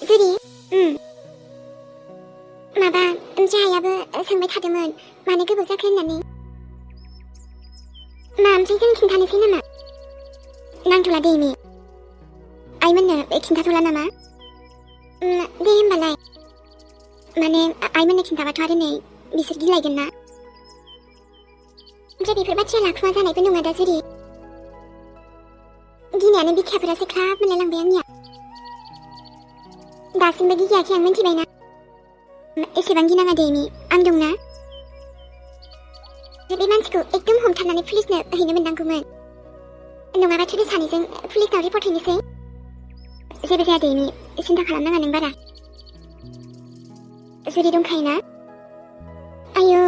जुरि माबा जाहायाबो सोंबाय थादोंमोन मानो गोबाव जाखो होननानै ओमफ्राय जों खिन्थानोसै नामा नांथ'ला दे एमि आइमोननो खिन्थाथ'ला नामा दे होमबालाय माने आइमोननो खिन्थाबाथ' आरो नै बिसोर गिलायगोन ना ओमफ्राय बेफोर बाथ्राया लाखुमा जानायबो नङा दा जुरि गिनायानो बिखाफोरासो ख्लाब मोनलायलांबाय आंनिया दासिमबो गियाखै आं मिन्थिबायना एसेबां गिनाङा दे एमि आं दंना बे मानसिखौ एकदम हमथानानै पुलिसनो हैनो मोननांगौमोन नङाबाथ' बे सानैजों पुलिसनाव रिपर्ट हैनोसै जेबो जाया दे एमि सिन्था खालामनाङा नों बारा जुरि दंखायोना आयौ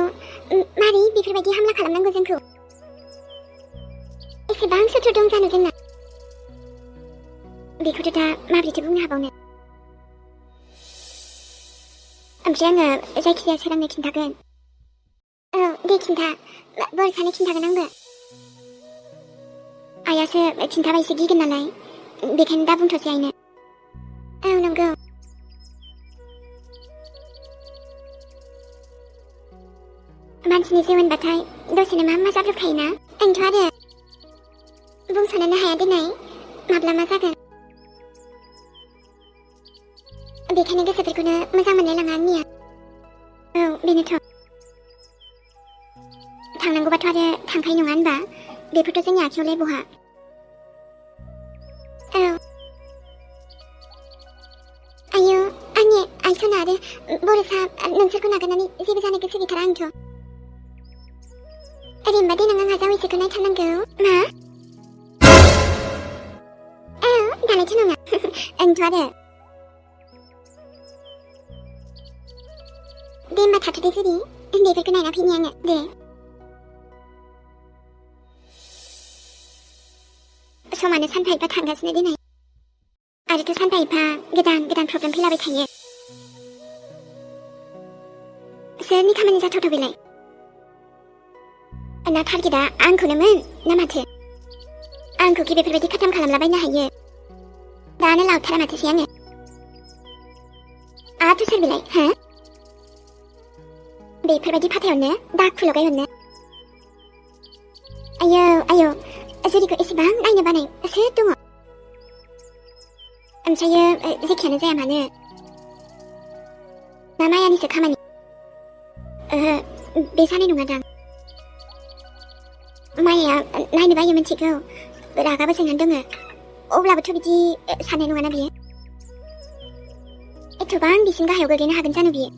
मारै बेफोरबायदि हामला खालामनांगौ जोंखौ एसेबां सुथुर दं जानो जोंना बेखौथ' दा माबोरैथो बुंनो हाबावनो ओमफ्राय आङो जायखिजाया सोरांनो खिन्थागोन औ दे खिन्था बरसानो खिन्थागोन आंबो आइयासो खिन्थाबा एसे गिगोन नालाय बेखायनो दा बुंथ'सै आइनो औ नंगौ मानसिनि जिउ होनबाथाय दसेनो मा जाब्रबखायोना आंथ' आरो बुंस'नोनो हाया दिनै माब्ला मा जागोन बेखायनो गोसोफोरखौनो मोजां मोनलाय लाङा आंनिया औ बेनोथ' थांनांगौबाथ' आरो थांखायो नङा होनबा बेफोरथ' जोंनि आखायावलाय बहा औ आयौ आंनि आइसना आरो बरसा नोंसोरखौ नागारनानै जेबो जानो गोसो गैथारा आंथ' ओरैनोबा देनां आंहा जावैसोखौ नायथारनांगौ मा औ दालायथ' नङा आंथ' आरो दे होमबा थाथ'दो जुरि बेफोरखौ नायना फैनि आङो दे समानो सानफा एफा थांगासिनो दिनै आरोथ' सानफा एफा गोदान प्रब्लेम फैलाबाय थायो सोरनि खामानि जाथावथाव बेलाय ना टारगेटआ आंखौनोमोन ना माथो आंखौ कि बेफोरबायदि खतम खालामलाबायनो हायो दानो लावथारा माथोसै आङो आहाथ' सोर बेलाय हो बेफोरबायदि फाथायावनो दाखु लगायहरनो आयौ जुरिखौ एसेबां नायनो बानाय सोर दङ ओमफ्रायो जेखियानो जाया मानो ना मायानिसो खामानि बे जानाय नङा दां मायाया नायनो बायो मिथिगौ रागाबो जोंनानै दङ अब्लाबोथ' बिदि साननाय नङाना बियो एथ'बां बिसिम गाहायाव गोग्लैनो हागोन जानो बियो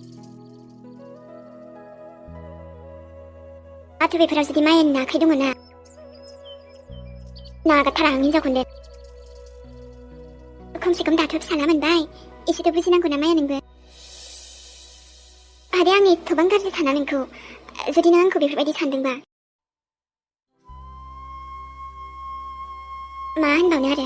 आथ' बेफोराव जुदि मायानि आखाइ दङ ना नागारथारा आं हिन्जावखौनो खमसे खम दाथ' फिसाला मोनबाय एसेथ' बुजिनांगौ ना माया नोंबो आरो आं एथ'बां गाज्रि साना नोंखौ जुदि नों आंखौ बेफोरबायदि सानदोंबा मा होनबावनो आरो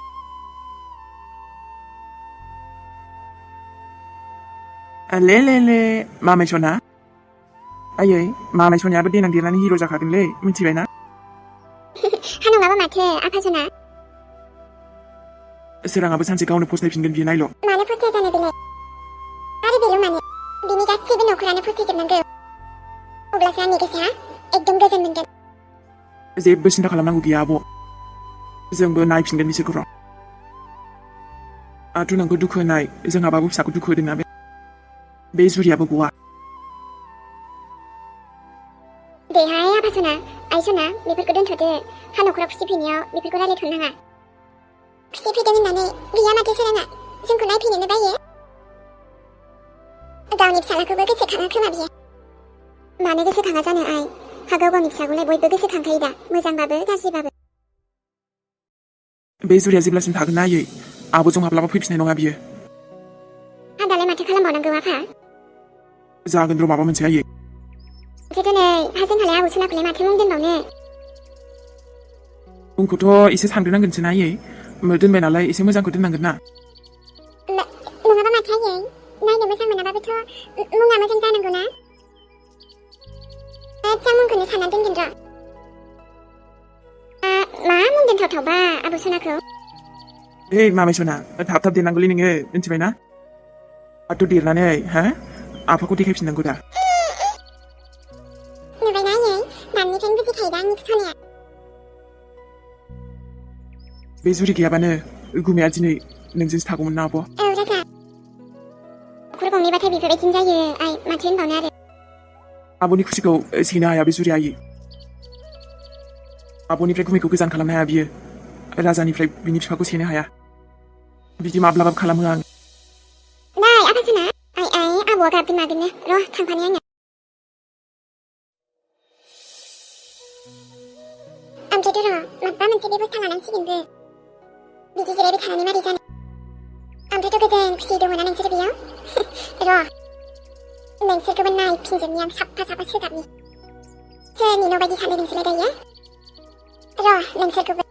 ले मामाय सना आयै मामाय सनायाबो देनां देरनानै हिर' जाखागोनलै मिथिबायना हा नङाबा माथो आफासना सोराङाबो सानसे गावनो फस्थायफिनगोन बियो नायल' मानो फस्थाया जानो बेलाय आरो बेल' मानो बिनि गासैबो न'खरानो फस्थायजोबनांगौ अब्लासो आंनि गोसोआ एकदम गोजोन मोनगोन जेबो सिन्था खालामनांगौ गैया आब' जोंबो नायफिनगोन बिसोरखौ र' आंथ' नोंखौ दुखु होनाय जोंहाबाबो फिसाखौ दुखु होदोंना बे जुरियाबो गवा देहाय आफासना आइसना बेफोरखौ दोनथ'दो हा न'खराव खुसि फैनायाव बेफोरखौ रायलायथ'नो नाङा खुसि फैदों होननानै गैया माथो सोराङा जोंखौ नायफैनोनो बायो गावनि फिसालाखौबो गोसोखाङा खोमा बियो मानो गोसोखाङा जानो आइ हा गावनि फिसाखौलाय बयबो गोसोखांखायो दा मोजांबाबो गाज्रिबाबो बे जुरिया जेब्लासिम थागोन ना आयै आब'जों माब्लाबा फैफिननाय नङा बियो हा दालाय माथो खालामबावनांगौ आफा जागोन र' माबा मोनसे आयै दिनै हा जोंहालाय आबौ सनाखौलाय माथो मुं दोनबावनो मुंखौथ' एसे सानग्रोनांगोनसो ना आयै दोनबाय नालाय एसे मोजांखौ दोननांगोन ना नङाबा माथो आयै नायनो मोजां मोनाबाबोथ' मुङा मोजां जानांगौ ना मोजां मुंखौनो सानना दोनगोन र' मा मुं दोनथावथावबा आबौ सनाखौ मामाय सना थाब देरनांगौलै नोङो मिथिबायना आथ' देरनानै हा आफाखौ देखायफिननांगौ दा नुबायना आयै दानिफ्रायनो बुजिखायो दा आंनि सनाया बे जुरि गैयाबानो गुमैया दिनै नोंजोंसो थागौमोन ना आब' औ राजा न'खर गंनैबाथाय बेफोरबायदिनो जायो आइ माथो होनबावनो आरो आब'नि खुसिखौ सैनो हाया बे जुरि आयै आब'निफ्राय गुमैखौ गोजान खालामनो हाया बियो राजानिफ्राय बिनि बिफाखौ सेनो हाया बिदि माब्लाबाबो खालामो आं नै आफा सना आइ आब'आ गाबगोन मागोननो र' थांफानि आङो ओमफ्रायथ' र' माबा मोनसे बेबस्था लानांसिगोनबो बिदि जिरायबाय थानानै मारै जानो ओमफ्रायथ' गोजोन खुसि दङना नोंसोर बेयाव र' नोंसोरखौबो नायफिनजोबनि आं साफा साफा सोगाबनि सोरनि न' बायदि सानो नोंसोरलाय दायो र' नोंसोरखौबो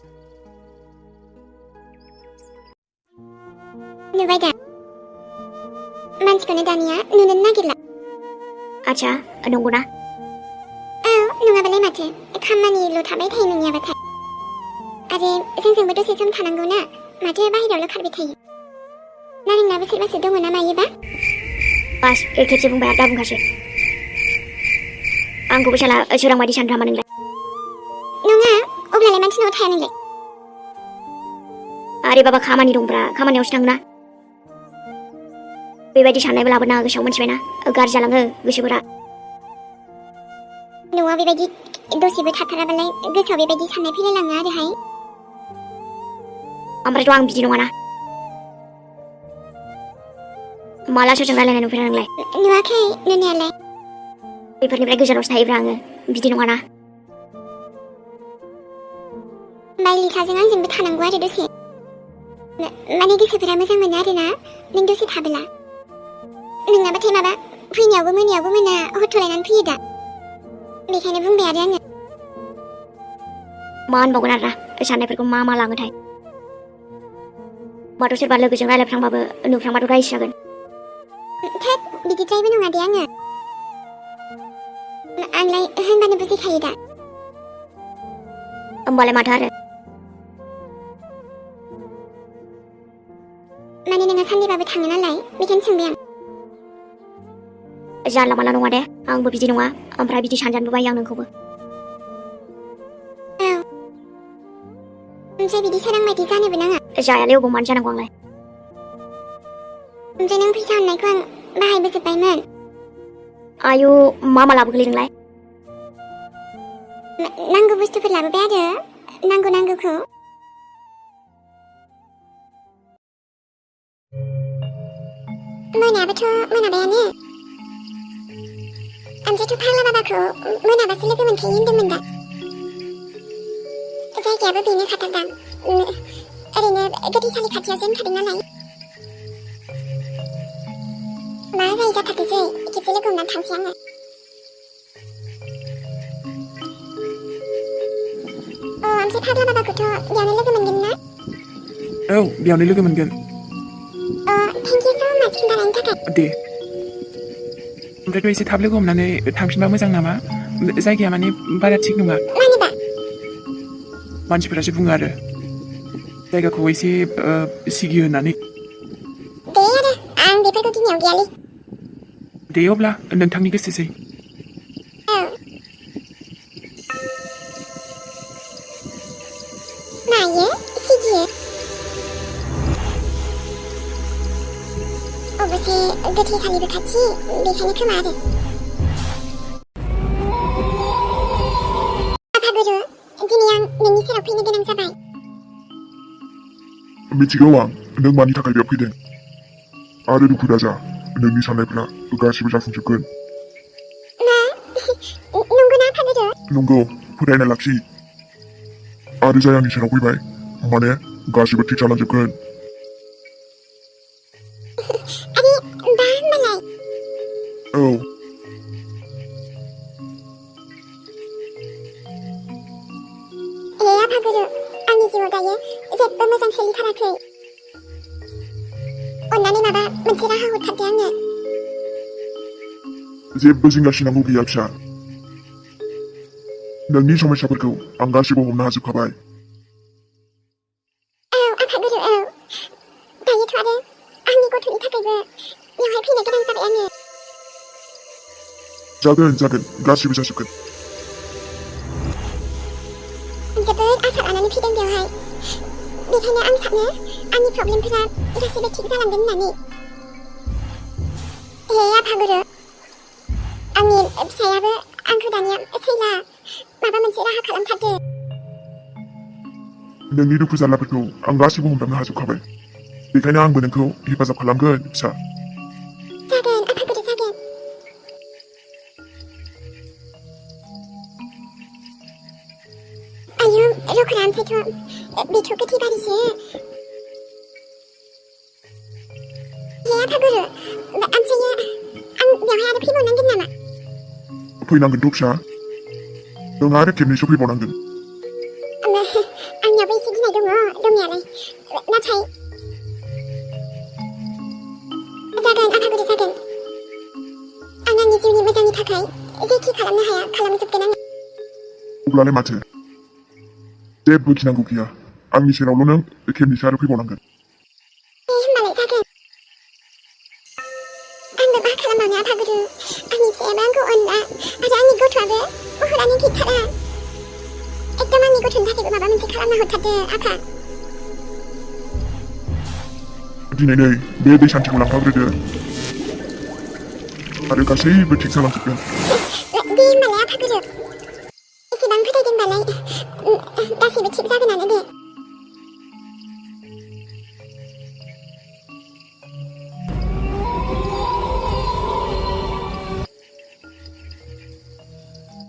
नुबाय दा मानसिखौनो दानिया नुनोनो नागिरला आच्छा नंगौना औ नङाबालाय माथो खामानिल' थाबाय थायो नोंनियाबाथाय आरो जोंजोंबो दसे सम थानांगौ ना माथो बाहेरायावल' खारबाय थायो नारेंनाबो सोरबासो दङ ना मायोबा बास खेबसे बुंबाय दा बुंखासै आंखौबो साला सोरां बायदि सानदों नामा नोंलाय नङा अब्लालाय मानसि न'आव थाया नोंलाय आरे बाबा खामानि दंब्रा खामानियावसो थाङोना बेबायदि साननायबो लाबोना गोसोआव मोनथिबायना गाज्रि जालाङो गोसोफोरा न'आव बेबायदि दसेबो थाथाराबालाय गोसोआव बेबायदि साननाय फैलायलाङो आरोहाय ओमफ्रायथ' आं बिदि नङाना माला सोरजों रायलायनाय नुफेरा नोंलाय नुवाखै नुनायालाय बेफोरनिफ्राय गोजानावसो थायोब्रा आङो बिदि नङाना लिसाजों आंजोंबो थानांगौ आरो दसे माने गोसोफोरा मोजां मोनो आरोना नों दसे थाबोला नोंनाबाथाय माबा फैनायावबो मोना हरथ'लायनानै फैयो दा बेखायनो बुंबाय आरो आङो मा होनबावगोन आरोना साननायफोरखौ मा लाङोथाय माथ' सोरबा लोगोजों रायलायफ्लांबाबो नुफ्लांबाथ' रायसो जागोन थेद बिदिद्रायबो नङा दे आङो आंलाय होनबानो बुजिखायो दा होमबालाय माथो आरो माने नोंहा सानदेबाबो थाङो नालाय बेखायनो सोंबाय आं जानला मानला नङा दे आंबो बिदि नङा ओमफ्राय बिदि सानजानोबो बायो आं नोंखौबो औ ओमफ्राय बिदि सोरां बायदि जानोबो नाङा जायालै अबाव मानो जानांगौ आंलाय ओमफ्राय नों फैसा हरनायखौ आं बाहायबोजोब्बायमोन आयु मा लाबोखोलै नोंलाय नांगौ बुस्थुफोर लाबोबाय आरो नांगौखौ मोनायाबोथ' मोनाबायानो ओमफ्रायथ' फाग्ला बाबाखौ मोनाबासो लोगो मोनखायो होनदोंमोन दा जायगायाबो बेनो खाथारदां ओरैनो गोथैसालि खाथियावसो होनखादों नालाय मा जायो जाथारथोसै खेबसे लोगो हमनानै थांसै आङो ओमफ्राय फाग्ला बाबाखौथ' बेयावनो लोगो मोनगोन ना औ बेयावनो लोगो मोनगोन थेंक इउ स' माच खिन्थानायनि थाखाय दे ओमफ्रायथ' एसे थाब लोगो हमनानै थांफिनबा मोजां नामा जायगाया माने बारा थिग नङा मानिबा मानसिफोरासो बुङो आरो जायगाखौ एसे सिगियो होननानै दे आरो आं बेफोरखौ गिनायाव गैयालै दे अब्ला नोंथांनि गोसोसै औ मायो सिगियो अबसे गोथैसालिबो खाथि बेखायनो खोमा आरो आफागुरु दिनै आं नोंनि सेराव फैनो गोनां जाबाय मिथिगौ आं नों मानि थाखाय बेयाव फैदों आरो दुखु दाजा नोंनि साननायफोरा गासिबो जाफुंजोबगोन मा नंगौना आफागुरु नंगौ फोथायना लाखि आरो जाय आंनि सेराव फैबाय माने गासिबो थिग जालांजोबगोन आरे बा होनबालाय औ हे आफागुरु आंनि जिउआव दायो जेबो मोजां सोलिथाराखै अन्नानै माबा मोनसे राहा हरथारदो आंनो जेबो जिंगासिनांगौ गैया फिसा नोंनि समस्याफोरखौ आं गासिबो हमनो हाजोबखाबाय औ आफागुरु औ दायोथ' आरो आंनि गथ'नि थाखायबो बेवहाय फैनो गोनां जाबाय आङो जागोन गासिबो जाजोबगोन जोबोद आसा लानानै फैदों बेवहाय बेखायनो आं सानो आंनि प्रब्लेमफोरा गासैबो थिग जालांगोन होननानै हे आफागुरु आंनि फिसायाबो आंखौ दानिया सैला माबा मोनसे राहा खालामथारदो नोंनि दुखु जारलाफोरखौ आं गासिबो हमदांनो हाजोबखाबाय बेखायनो आंबो नोंखौ हेफाजाब खालामगोन फिसा जागोन आफागुरु जागोन आयु रखरा ओमफ्रायथ' बेथ' गोथै बारिसो हे आफागुरु ओमफ्रायो आं बेवहाय आरो फैबावनांगोन नामा फैनांगोनथ' फिसा नों आरो खेबनैसो फैबावनांगोन आंनियावबो एसे गिनाय दङ दंनायालाय नाथाय जागोन आफागुरु जागोन आं आंनि जिउनि मोजांनि थाखाय जेखि खालामनो हाया खालामजोबगोन आङो अब्लालाय माथो जेबो गिनांगौ गैया आंनि सेरावल' नों खेबनैसो आरो फैबावनांगोन होमबालाय जागोन आंबो मा खालामबावनो आफागुरु आंनि फिसायाबो आंखौ अनला आरो आंनि गथ'आबो महरानो गैथारा एकदम आंनि गथ'नि थाखायबो माबा मोनसे खालामना हरथारदो आफा दिनै नै बे दै सान्थिखौ लांफाग्रोदो आरो गासैबो थिग जालांजोबगोन दे होमबालाय आफागुरु एसेबां फोथायदोंबालाय गासैबो थिग जागोनानो दे